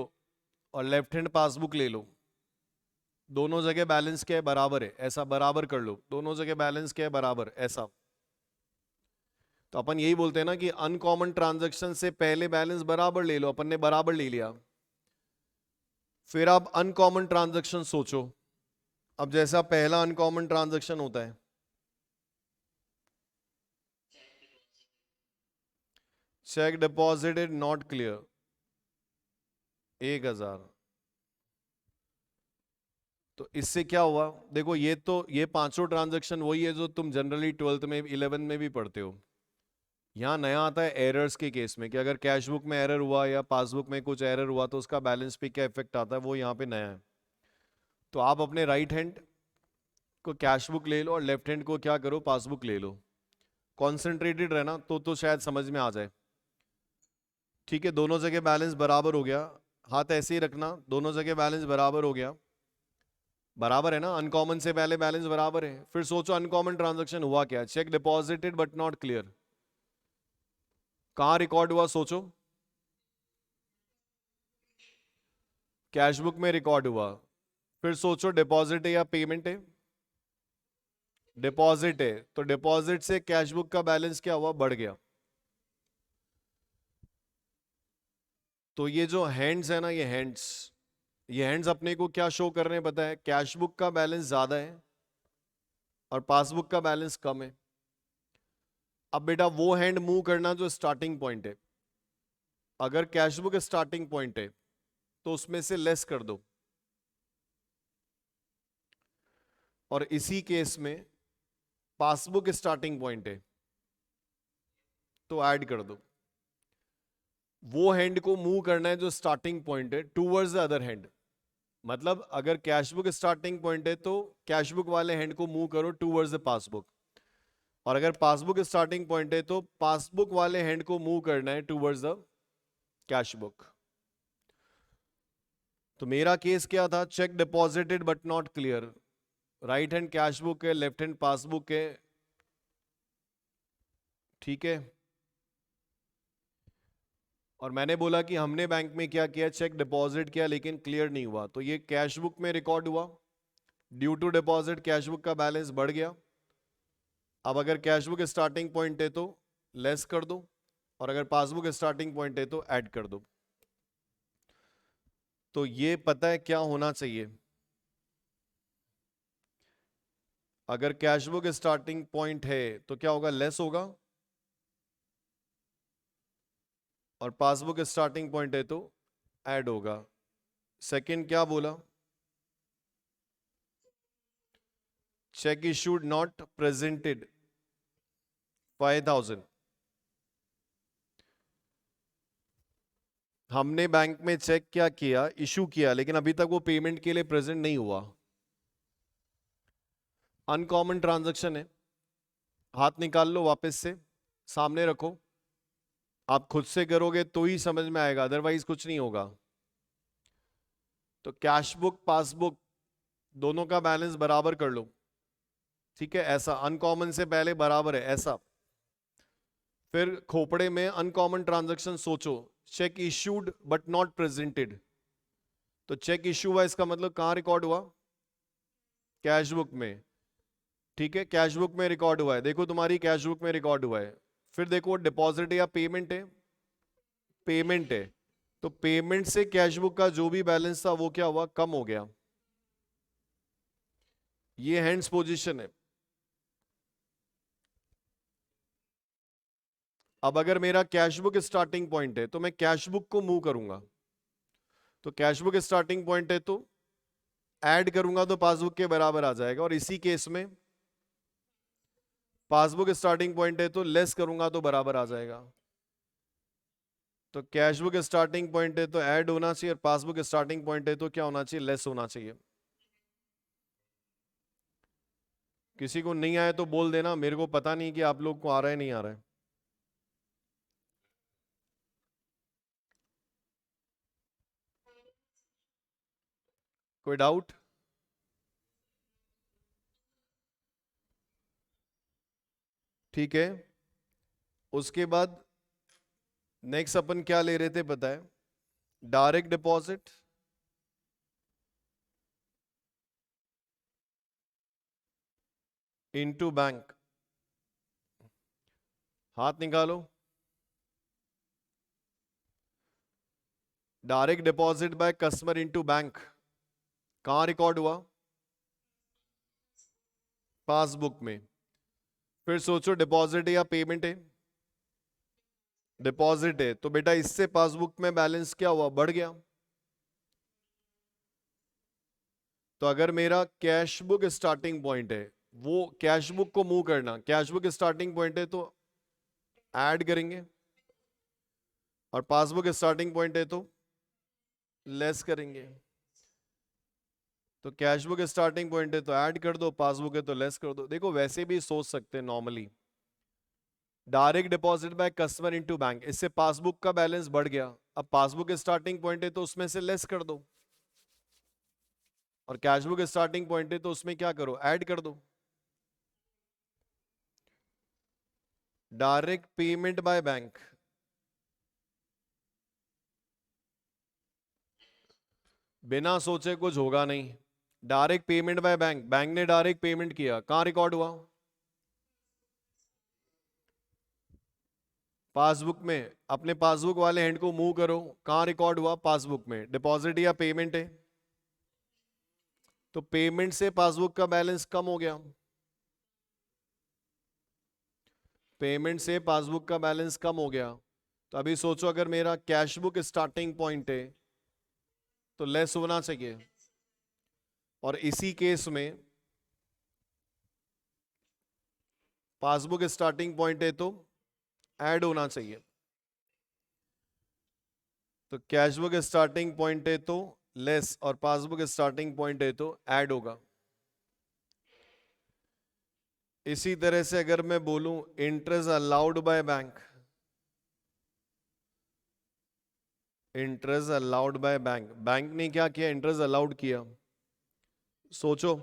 और लेफ्ट हैंड पासबुक ले लो। दोनों जगह बैलेंस क्या है, बराबर है, ऐसा बराबर कर लो। दोनों जगह बैलेंस क्या है, बराबर, ऐसा। तो अपन यही बोलते हैं ना कि अनकॉमन ट्रांजैक्शन से पहले बैलेंस बराबर ले लो, अपन ने बराबर ले लिया। फिर आप अनकॉमन ट्रांजैक्शन सोचो। अब जैसा पहला अनकॉमन ट्रांजैक्शन होता है, चेक डिपॉजिटेड नॉट क्लियर 1000। तो इससे क्या हुआ, देखो ये पांचों ट्रांजैक्शन वही है जो तुम जनरली 12th में 11 में भी पढ़ते हो। यहाँ नया आता है एरर्स के केस में, कि अगर कैश बुक में एरर हुआ या पासबुक में कुछ एरर हुआ तो उसका बैलेंस पे क्या इफेक्ट आता है, वो यहाँ पे नया है। तो आप अपने राइट हैंड को कैश बुक ले लो और लेफ्ट हैंड को क्या करो, पासबुक ले लो। कॉन्सेंट्रेटेड रहना तो शायद समझ में आ जाए। ठीक है, दोनों जगह बैलेंस बराबर हो गया, हाथ ऐसे ही रखना, दोनों जगह बैलेंस बराबर हो गया, बराबर है ना, अनकॉमन से पहले बैलेंस बराबर है। फिर सोचो अनकॉमन ट्रांजैक्शन हुआ क्या, check deposited but not cleared, कहां रिकॉर्ड हुआ, सोचो। कैश बुक में रिकॉर्ड हुआ। फिर सोचो डिपॉजिट है या पेमेंट है, डिपॉजिट है, तो डिपॉजिट से कैश बुक का बैलेंस क्या हुआ, बढ़ गया। तो ये जो हैंड्स है ना, ये हैंड्स अपने को क्या शो कर रहे हैं पता है, कैश बुक का बैलेंस ज्यादा है और पासबुक का बैलेंस कम है। अब बेटा वो हैंड मूव करना जो स्टार्टिंग पॉइंट है, अगर कैश बुक स्टार्टिंग पॉइंट है तो उसमें से लेस कर दो, और इसी केस में पासबुक स्टार्टिंग पॉइंट है तो ऐड कर दो। वो हैंड को मूव करना है जो स्टार्टिंग पॉइंट है टूवर्ड्स द अदर हैंड। मतलब अगर कैश बुक स्टार्टिंग पॉइंट है तो कैश बुक वाले हैंड को मूव करो टूवर्ड्स द पासबुक, और अगर पासबुक स्टार्टिंग पॉइंट है तो पासबुक वाले हैंड को मूव करना है टूवर्ड्स द कैश बुक। तो मेरा केस क्या था, check deposited but not clear, right hand cash book है, लेफ्ट हैंड पासबुक है। ठीक है, और मैंने बोला कि हमने बैंक में क्या किया, चेक डिपॉजिट किया लेकिन क्लियर नहीं हुआ, तो ये कैश बुक में रिकॉर्ड हुआ, due to deposit cash book का बैलेंस बढ़ गया। अब अगर कैश बुक स्टार्टिंग पॉइंट है तो लेस कर दो, और अगर पासबुक स्टार्टिंग पॉइंट है तो ऐड कर दो। तो ये पता है क्या होना चाहिए, अगर कैश बुक स्टार्टिंग पॉइंट है तो क्या होगा, लेस होगा, और पासबुक स्टार्टिंग पॉइंट है तो ऐड होगा। सेकंड क्या बोला, चेक इशूड नॉट प्रेजेंटेड 5000। हमने बैंक में चेक क्या किया, इशू किया, लेकिन अभी तक वो पेमेंट के लिए प्रेजेंट नहीं हुआ। अनकॉमन ट्रांजैक्शन है, हाथ निकाल लो वापस से, सामने रखो, आप खुद से करोगे तो ही समझ में आएगा, अदरवाइज कुछ नहीं होगा। तो कैश बुक पासबुक दोनों का बैलेंस बराबर कर लो। ठीक है, ऐसा अनकॉमन से पहले बराबर है, ऐसा। फिर खोपड़े में अनकॉमन ट्रांजैक्शन सोचो, check issued but not presented. तो चेक इश्यू हुआ, इसका मतलब कहां रिकॉर्ड हुआ, कैश बुक में। ठीक है, कैश बुक में रिकॉर्ड हुआ है, देखो तुम्हारी कैश बुक में रिकॉर्ड हुआ है। फिर देखो डिपॉजिट या पेमेंट है, पेमेंट है, तो पेमेंट से कैश बुक का जो भी बैलेंस था वो क्या हुआ, कम हो गया। ये हैंड्स पोजीशन है। अब अगर मेरा कैश बुक स्टार्टिंग पॉइंट है तो मैं कैश बुक को मूव करूंगा, तो कैश बुक स्टार्टिंग पॉइंट है तो ऐड करूंगा तो पासबुक के बराबर आ जाएगा, और इसी केस में पासबुक स्टार्टिंग पॉइंट है तो लेस करूंगा तो बराबर आ जाएगा। तो कैश बुक स्टार्टिंग पॉइंट है तो ऐड होना चाहिए, और पासबुक स्टार्टिंग पॉइंट है तो क्या होना चाहिए, लेस होना चाहिए। किसी को नहीं आए तो बोल देना, मेरे को पता नहीं कि आप लोग को आ रहा है नहीं आ रहा है। कोई डाउट? ठीक है। उसके बाद नेक्स्ट अपन क्या ले रहे थे पता है, डायरेक्ट डिपॉजिट इनटू बैंक। हाथ निकालो। Direct deposit by customer into bank कहां रिकॉर्ड हुआ? पासबुक में। फिर सोचो डिपॉजिट है या पेमेंट है? डिपॉजिट है, तो बेटा इससे पासबुक में बैलेंस क्या हुआ, बढ़ गया। तो अगर मेरा कैश बुक स्टार्टिंग पॉइंट है, वो कैश बुक को मूव करना, कैश बुक स्टार्टिंग पॉइंट है तो ऐड करेंगे, और पासबुक स्टार्टिंग पॉइंट है तो लेस करेंगे। तो कैश बुक स्टार्टिंग पॉइंट है तो ऐड कर दो, पासबुक है तो लेस कर दो। देखो वैसे भी सोच सकते हैं normally, direct deposit by customer into bank, इससे पासबुक का बैलेंस बढ़ गया। अब पासबुक स्टार्टिंग पॉइंट है तो उसमें से लेस कर दो, और कैश बुक स्टार्टिंग पॉइंट है तो उसमें क्या करो, ऐड कर दो। डायरेक्ट पेमेंट बाय बैंक, बिना सोचे कुछ होगा नहीं। Direct payment by bank, bank ने डायरेक्ट पेमेंट किया, कहां रिकॉर्ड हुआ? पासबुक में। अपने पासबुक वाले हैंड को मूव करो, कहां रिकॉर्ड हुआ? पासबुक में। डिपॉजिट या पेमेंट है? तो पेमेंट से पासबुक का बैलेंस कम हो गया, पेमेंट से पासबुक का बैलेंस कम हो गया। तो अभी सोचो अगर मेरा कैश बुक स्टार्टिंग पॉइंट है तो लेस होना चाहिए, और इसी केस में पासबुक स्टार्टिंग पॉइंट है तो ऐड होना चाहिए। तो कैश बुक स्टार्टिंग पॉइंट है तो लेस, और पासबुक स्टार्टिंग पॉइंट है तो ऐड होगा। इसी तरह से अगर मैं बोलूं interest allowed by bank, interest allowed by bank, bank ने क्या किया, इंटरेस्ट अलाउड किया। सोचो,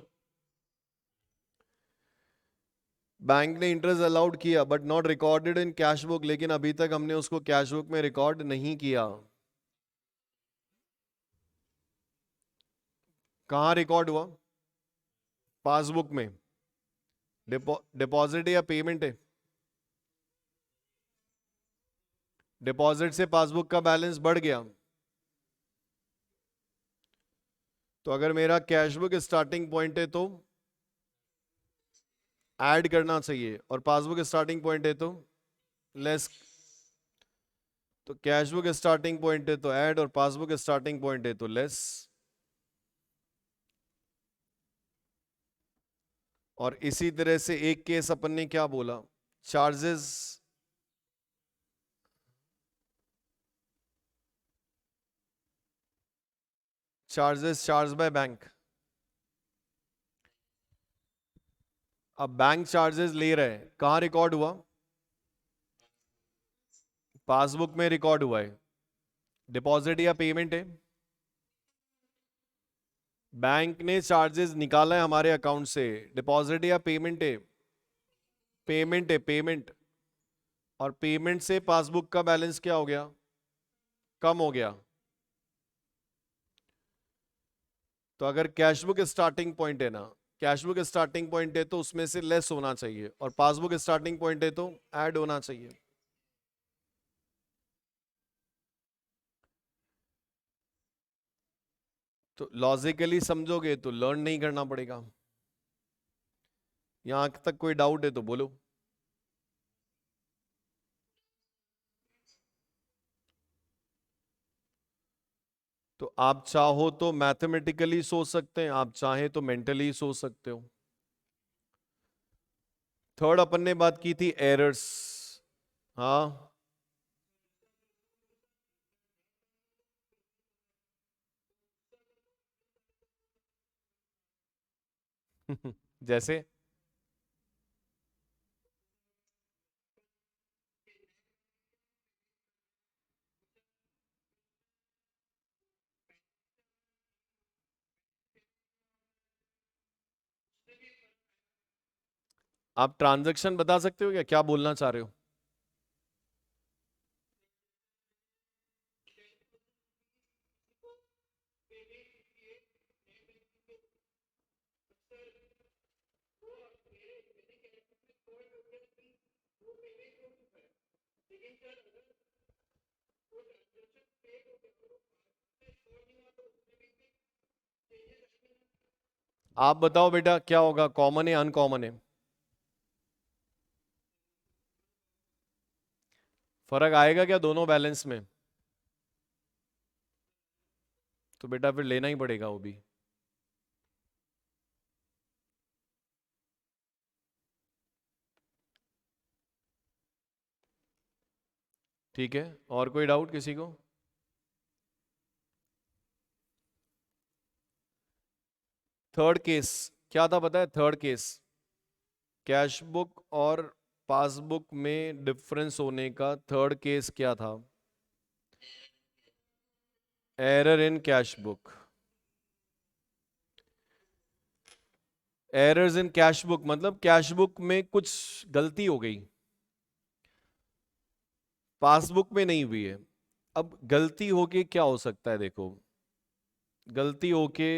बैंक ने इंटरेस्ट अलाउड किया but not recorded in cash book, लेकिन अभी तक हमने उसको कैश बुक में रिकॉर्ड नहीं किया। कहां रिकॉर्ड हुआ? पासबुक में। डिपॉजिट या पेमेंट है? डिपॉजिट से पासबुक का बैलेंस बढ़ गया। तो अगर मेरा कैश बुक स्टार्टिंग पॉइंट है तो ऐड करना चाहिए, और पासबुक स्टार्टिंग पॉइंट है तो लेस। तो कैश बुक स्टार्टिंग पॉइंट है तो ऐड, और पासबुक स्टार्टिंग पॉइंट है तो लेस। और इसी तरह से एक केस अपन ने क्या बोला, charges, charges charge by bank. अब बैंक चार्जेस ले रहे हैं, कहां रिकॉर्ड हुआ? पासबुक में रिकॉर्ड हुआ है। डिपॉजिट या पेमेंट है? बैंक ने चार्जेस निकाला है हमारे अकाउंट से, डिपॉजिट या पेमेंट है? पेमेंट है, पेमेंट। और पेमेंट से पासबुक का बैलेंस क्या हो गया, कम हो गया। तो अगर कैश बुक स्टार्टिंग पॉइंट है ना, कैश बुक स्टार्टिंग पॉइंट है तो उसमें से लेस होना चाहिए, और पासबुक स्टार्टिंग पॉइंट है तो ऐड होना चाहिए। तो लॉजिकली समझोगे तो लर्न नहीं करना पड़ेगा। यहां तक कोई डाउट है तो बोलो। तो आप चाहो तो मैथमेटिकली सोच सकते हैं, आप चाहें तो मेंटली सोच सकते हो। थर्ड अपन ने बात की थी एरर्स। हाँ। जैसे आप ट्रांजैक्शन बता सकते हो क्या, क्या बोलना चाह रहे हो? आप बताओ बेटा क्या होगा, कॉमन है अनकॉमन है? फर्क आएगा क्या दोनों बैलेंस में? तो बेटा फिर लेना ही पड़ेगा वो भी। ठीक है, और कोई डाउट किसी को? थर्ड केस क्या था पता है? थर्ड केस कैश बुक और पासबुक में डिफरेंस होने का थर्ड केस क्या था? Error in cash book. Errors in cash book मतलब कैश बुक में कुछ गलती हो गई, पासबुक में नहीं हुई है। अब गलती होके क्या हो सकता है देखो, गलती होके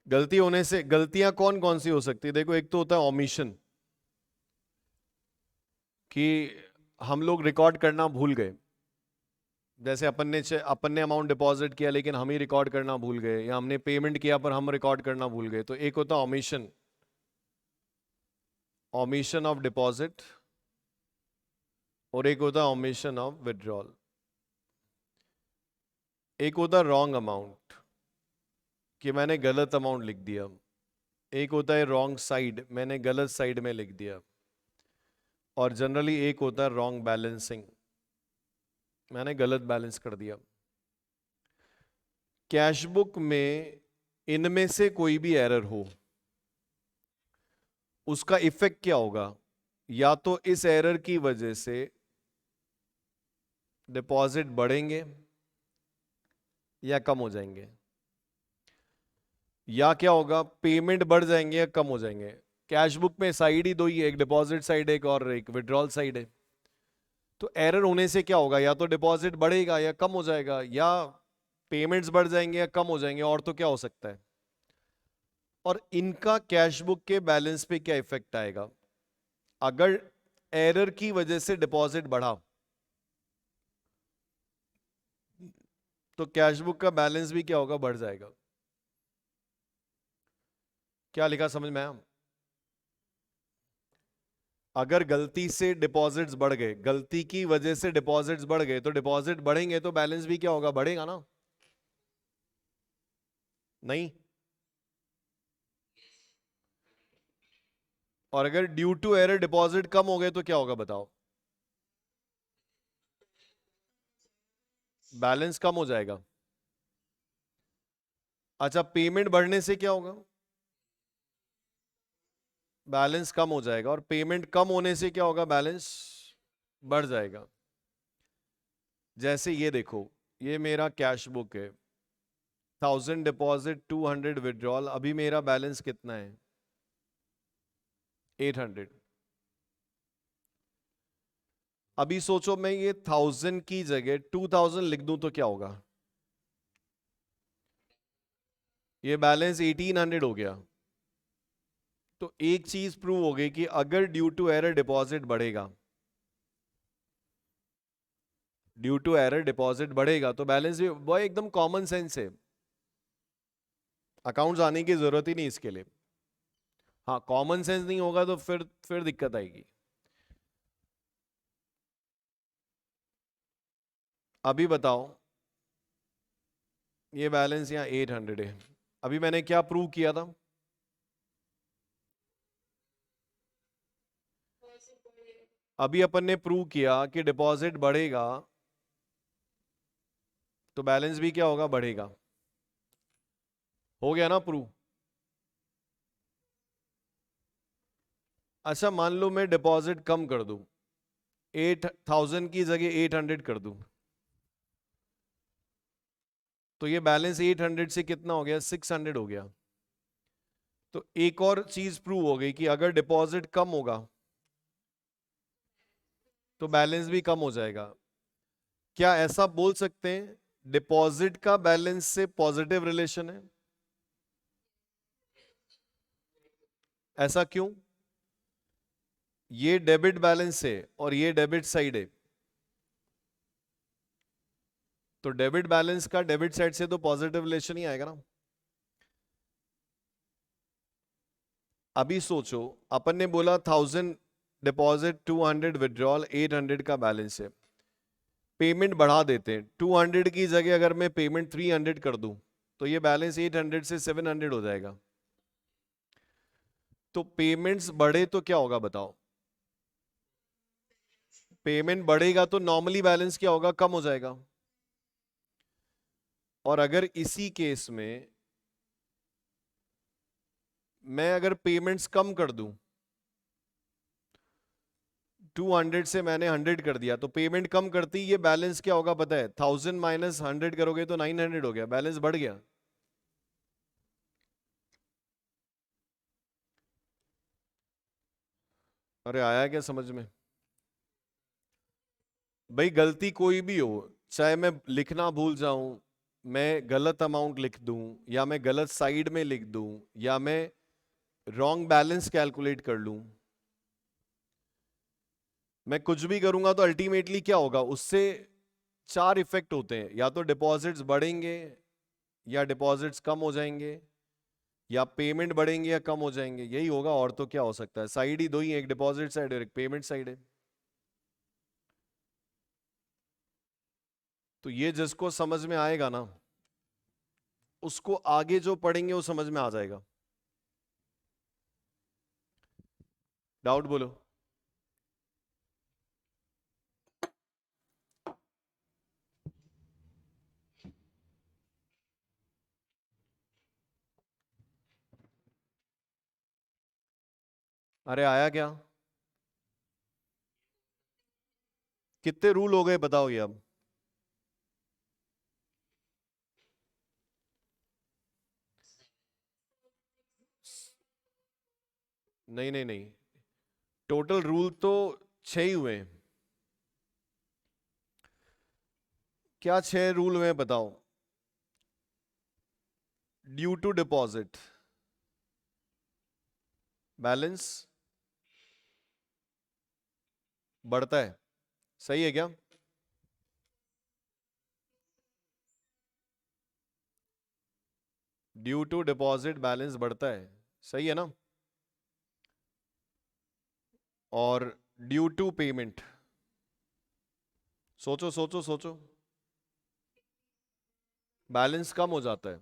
गलती होने से गलतियां कौन कौन सी हो सकती है देखो, एक तो होता है ओमिशन, कि हम लोग रिकॉर्ड करना भूल गए। जैसे अपन ने अमाउंट डिपॉजिट किया लेकिन हम ही रिकॉर्ड करना भूल गए, या हमने पेमेंट किया पर हम रिकॉर्ड करना भूल गए, तो एक होता है ओमिशन, ओमिशन ऑफ डिपॉजिट, और एक होता है ओमिशन ऑफ विड्रॉल। एक होता है रॉन्ग अमाउंट, कि मैंने गलत अमाउंट लिख दिया। एक होता है रॉन्ग साइड, मैंने गलत साइड में लिख दिया। और जनरली एक होता है रॉन्ग बैलेंसिंग, मैंने गलत बैलेंस कर दिया। कैश बुक में इनमें से कोई भी एरर हो, उसका इफेक्ट क्या होगा? या तो इस एरर की वजह से डिपॉजिट बढ़ेंगे या कम हो जाएंगे, या क्या होगा, पेमेंट बढ़ जाएंगे या कम हो जाएंगे। कैश बुक में साइड ही दो ही है, एक डिपॉजिट साइड एक और एक विड्रॉल साइड है। तो एरर होने से क्या होगा, या तो डिपॉजिट बढ़ेगा या कम हो जाएगा, या पेमेंट्स बढ़ जाएंगे या कम हो जाएंगे, और तो क्या हो सकता है। और इनका कैश बुक के बैलेंस पे क्या इफेक्ट आएगा? अगर एरर की वजह से डिपॉजिट बढ़ा तो कैश बुक का बैलेंस भी क्या होगा, बढ़ जाएगा। क्या लिखा समझ में आया? अगर गलती से डिपॉजिट्स बढ़ गए, गलती की वजह से डिपॉजिट्स बढ़ गए, तो डिपॉजिट बढ़ेंगे तो बैलेंस भी क्या होगा, बढ़ेगा ना? नहीं। और अगर ड्यू टू एरर डिपॉजिट कम हो गए तो क्या होगा बताओ? बैलेंस कम हो जाएगा। अच्छा, पेमेंट बढ़ने से क्या होगा? बैलेंस कम हो जाएगा। और पेमेंट कम होने से क्या होगा, बैलेंस बढ़ जाएगा। जैसे ये देखो, ये मेरा कैश बुक है, 1000 डिपॉजिट 200 विड्रॉल, अभी मेरा बैलेंस कितना है, 800। अभी सोचो मैं ये 1000 की जगह 2000 लिख दूं तो क्या होगा? ये बैलेंस 1800 हो गया। तो एक चीज प्रूव हो गई कि अगर ड्यू टू एरर डिपॉजिट बढ़ेगा, ड्यू टू एरर डिपॉजिट बढ़ेगा तो बैलेंस भी, वो एकदम कॉमन सेंस है, अकाउंट्स आने की जरूरत ही नहीं इसके लिए। हाँ, कॉमन सेंस नहीं होगा तो फिर दिक्कत आएगी। अभी बताओ, ये बैलेंस यहाँ 800 है, अभी मैंने क्या प्रूव किया था? अभी अपन ने प्रूव किया कि डिपॉजिट बढ़ेगा तो बैलेंस भी क्या होगा, बढ़ेगा। हो गया ना प्रूव? अच्छा, मान लो मैं डिपॉजिट कम कर दूं, 8000 की जगह 800 कर दूं, तो ये बैलेंस 800 से कितना हो गया, 600 हो गया। तो एक और चीज प्रूव हो गई कि अगर डिपॉजिट कम होगा तो बैलेंस भी कम हो जाएगा। क्या ऐसा बोल सकते हैं डिपॉजिट का बैलेंस से पॉजिटिव रिलेशन है? ऐसा क्यों? ये डेबिट बैलेंस है और ये डेबिट साइड है, तो डेबिट बैलेंस का डेबिट साइड से तो पॉजिटिव रिलेशन ही आएगा ना। अभी सोचो, अपन ने बोला 1000 डिपॉजिट, 200 विड्रॉल, 800 का बैलेंस है, पेमेंट बढ़ा देते हैं, 200 की जगह अगर मैं पेमेंट 300 कर दूं तो ये बैलेंस 800 से 700 हो जाएगा। तो पेमेंट्स बढ़े तो क्या होगा बताओ? पेमेंट बढ़ेगा तो नॉर्मली बैलेंस क्या होगा, कम हो जाएगा। और अगर इसी केस में मैं अगर पेमेंट्स कम कर दूं, 200 से मैंने 100 कर दिया, तो पेमेंट कम करती ये बैलेंस क्या होगा पता है, 1000 माइनस 100 करोगे तो 900 हो गया, बैलेंस बढ़ गया। अरे आया क्या समझ में? भाई गलती कोई भी हो, चाहे मैं लिखना भूल जाऊं, मैं गलत अमाउंट लिख दूं, या मैं गलत साइड में लिख दूं, या मैं रॉन्ग बैलेंस कैलकुलेट कर लूं, मैं कुछ भी करूंगा तो अल्टीमेटली क्या होगा उससे? चार इफेक्ट होते हैं, या तो डिपॉजिट्स बढ़ेंगे, या डिपॉजिट्स कम हो जाएंगे, या पेमेंट बढ़ेंगे या कम हो जाएंगे, यही होगा। और तो क्या हो सकता है? साइड ही दो ही हैं, एक डिपॉजिट साइड और एक पेमेंट साइड है। तो ये जिसको समझ में आएगा ना, उसको आगे जो पढ़ेंगे वो समझ में आ जाएगा। डाउट बोलो। अरे आया क्या? कितने रूल हो गए बताओ ये अब? नहीं नहीं नहीं, टोटल रूल तो 6 ही हुए हैं। क्या 6 रूल हुए हैं बताओ? ड्यू टू डिपॉजिट बैलेंस बढ़ता है, सही है क्या? ड्यू टू डिपॉजिट बैलेंस बढ़ता है, सही है ना? और ड्यू टू पेमेंट, सोचो सोचो सोचो, बैलेंस कम हो जाता है।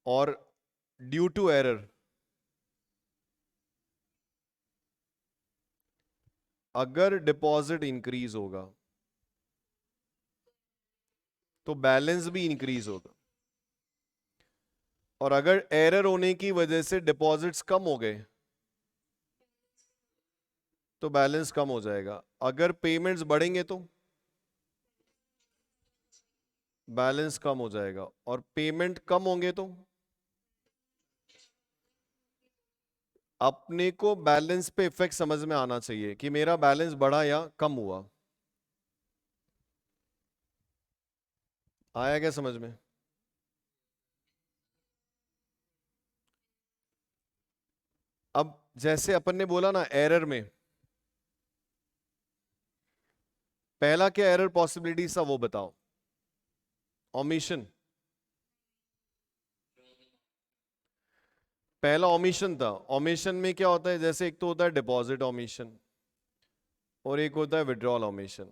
और ड्यू टू एरर, अगर डिपॉजिट इंक्रीज होगा तो बैलेंस भी इंक्रीज होगा। और अगर एरर होने की वजह से डिपॉजिट्स कम हो गए तो बैलेंस कम हो जाएगा। अगर पेमेंट्स बढ़ेंगे तो बैलेंस कम हो जाएगा, और पेमेंट कम होंगे तो अपने को बैलेंस पे इफेक्ट समझ में आना चाहिए कि मेरा बैलेंस बढ़ा या कम हुआ। आया क्या समझ में? अब जैसे अपन ने बोला ना एरर में, पहला क्या एरर पॉसिबिलिटी था वो बताओ। ओमिशन, पहला ओमिशन था। ओमिशन में क्या होता है, जैसे एक तो होता है डिपॉजिट ओमिशन और एक होता है विड्रॉल ओमिशन।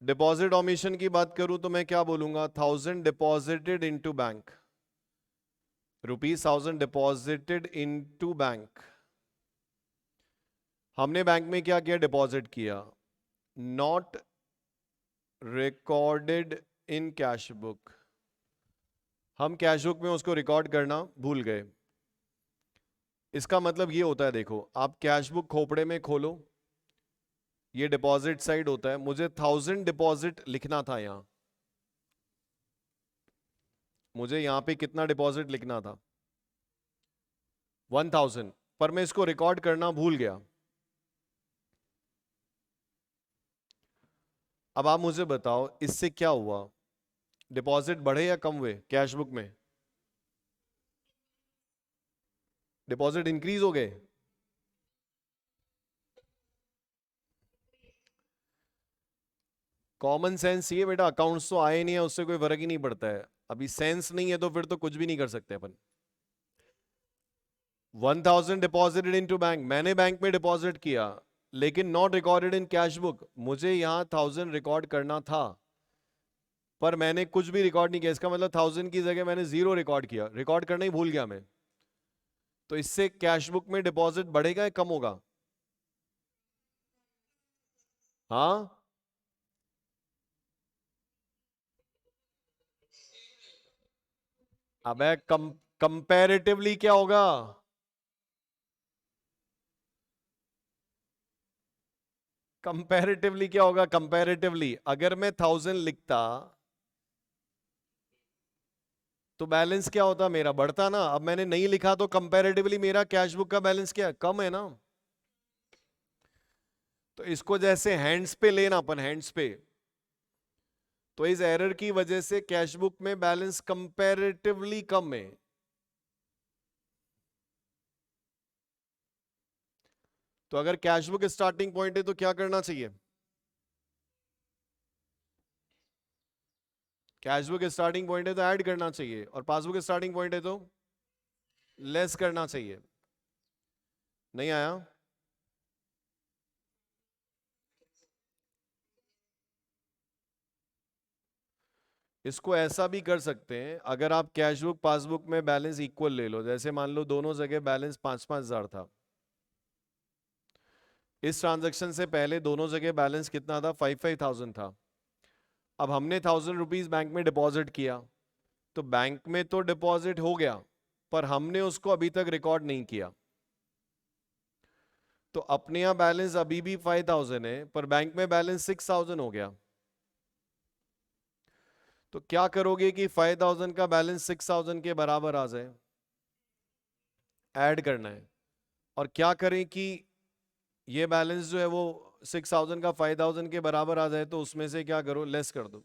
डिपॉजिट ओमिशन की बात करूं तो मैं क्या बोलूंगा, 1000 deposited into bank, ₹1000 deposited into bank. हमने बैंक में क्या किया, डिपॉजिट किया, not recorded in cash book. हम कैश बुक में उसको रिकॉर्ड करना भूल गए। इसका मतलब ये होता है, देखो आप कैश बुक खोपड़े में खोलो, ये डिपॉजिट साइड होता है, मुझे 1000 डिपॉजिट लिखना था यहां, मुझे यहां पे कितना डिपॉजिट लिखना था, 1000, पर मैं इसको रिकॉर्ड करना भूल गया। अब आप मुझे बताओ इससे क्या हुआ, डिपॉजिट बढ़े या कम हुए कैश बुक में, डिपॉजिट इंक्रीज हो गए। कॉमन सेंस ये बेटा, अकाउंट्स तो आए नहीं है, उससे कोई फर्क ही नहीं पड़ता है। अभी सेंस नहीं है तो फिर तो कुछ भी नहीं कर सकते अपन। 1000 डिपॉजिटेड इनटू बैंक, मैंने बैंक में डिपॉजिट किया लेकिन not recorded in cash book, मुझे यहां 1000 रिकॉर्ड करना था पर मैंने कुछ भी रिकॉर्ड नहीं किया। इसका मतलब 1000 की जगह मैंने 0 रिकॉर्ड किया, रिकॉर्ड करना ही भूल गया मैं। तो इससे कैश बुक में डिपॉजिट बढ़ेगा या कम होगा? हाँ, अबे कंपैरेटिवली क्या होगा? कंपैरेटिवली क्या होगा? कंपैरेटिवली अगर मैं 1000 लिखता तो बैलेंस क्या होता, मेरा बढ़ता ना। अब मैंने नहीं लिखा तो कंपैरेटिवली मेरा कैश बुक का बैलेंस क्या है, कम है ना। तो इसको जैसे हैंड्स पे लेना अपन, हैंड्स पे, तो इस एरर की वजह से कैश बुक में बैलेंस कंपैरेटिवली कम है। तो अगर कैश बुक स्टार्टिंग पॉइंट है तो क्या करना चाहिए, कैश बुक स्टार्टिंग पॉइंट है तो ऐड करना चाहिए, और पासबुक स्टार्टिंग पॉइंट है तो लेस करना चाहिए। नहीं आया? इसको ऐसा भी कर सकते हैं, अगर आप कैश बुक पासबुक में बैलेंस इक्वल ले लो, जैसे मान लो दोनों जगह बैलेंस 5-5 हजार था, इस ट्रांजैक्शन से पहले दोनों जगह बैलेंस कितना था, 5-5 थाउजेंड था। अब हमने 1000 रुपीज बैंक में डिपॉजिट किया, तो बैंक में तो डिपॉजिट हो गया पर हमने उसको अभी तक रिकॉर्ड नहीं किया। तो अपने यहां बैलेंस अभी भी 5000 है पर बैंक में बैलेंस 6000 हो गया। तो क्या करोगे कि 5000 का बैलेंस 6000 के बराबर आ जाए, ऐड करना है। और क्या करें कि ये बैलेंस जो है वो 6000 का 5000 के बराबर आ जाए, तो उसमें से क्या करो, लेस कर दो।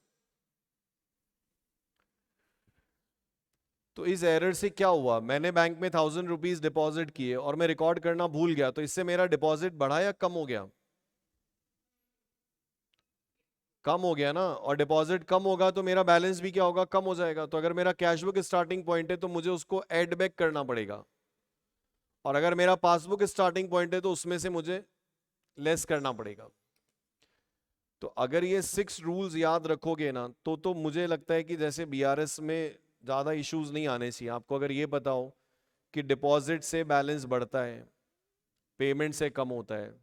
तो इस एरर से क्या हुआ, मैंने बैंक में 1000 रुपीज डिपॉजिट किए और मैं रिकॉर्ड करना भूल गया, तो इससे मेरा डिपॉजिट बढ़ा या कम हो गया? कम हो गया ना। और डिपॉजिट कम होगा तो मेरा बैलेंस भी क्या होगा, कम हो जाएगा। तो अगर मेरा कैश बुक स्टार्टिंग पॉइंट है तो मुझे उसको ऐड बैक करना पड़ेगा, और अगर मेरा पासबुक स्टार्टिंग पॉइंट है तो उसमें से मुझे लेस करना पड़ेगा। तो अगर ये 6 रूल्स याद रखोगे ना तो मुझे लगता है कि जैसे बीआरएस में ज्यादा इश्यूज नहीं आने चाहिए आपको। अगर ये बताओ कि डिपॉजिट से बैलेंस बढ़ता है, पेमेंट से कम होता है,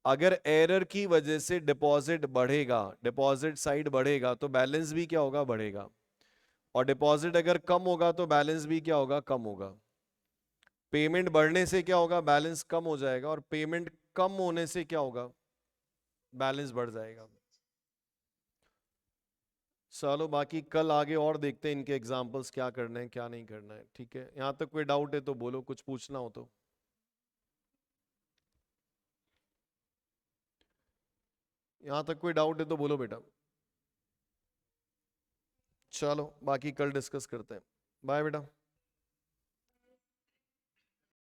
अगर एरर की वजह से डिपॉजिट बढ़ेगा, डिपॉजिट साइड बढ़ेगा, तो बैलेंस भी क्या होगा, बढ़ेगा। और डिपॉजिट अगर कम होगा तो बैलेंस भी क्या होगा, कम होगा। पेमेंट बढ़ने से क्या होगा, बैलेंस कम हो जाएगा, और पेमेंट कम होने से क्या होगा, बैलेंस बढ़ जाएगा। चलो बाकी कल आगे और देखते हैं इनके एग्जाम्पल्स, क्या करना है क्या नहीं करना है। ठीक है, यहां तक कोई डाउट है तो बोलो, कुछ पूछना हो तो। यहां तक कोई डाउट है तो बोलो बेटा। चलो बाकी कल डिस्कस करते हैं। बाय बेटा।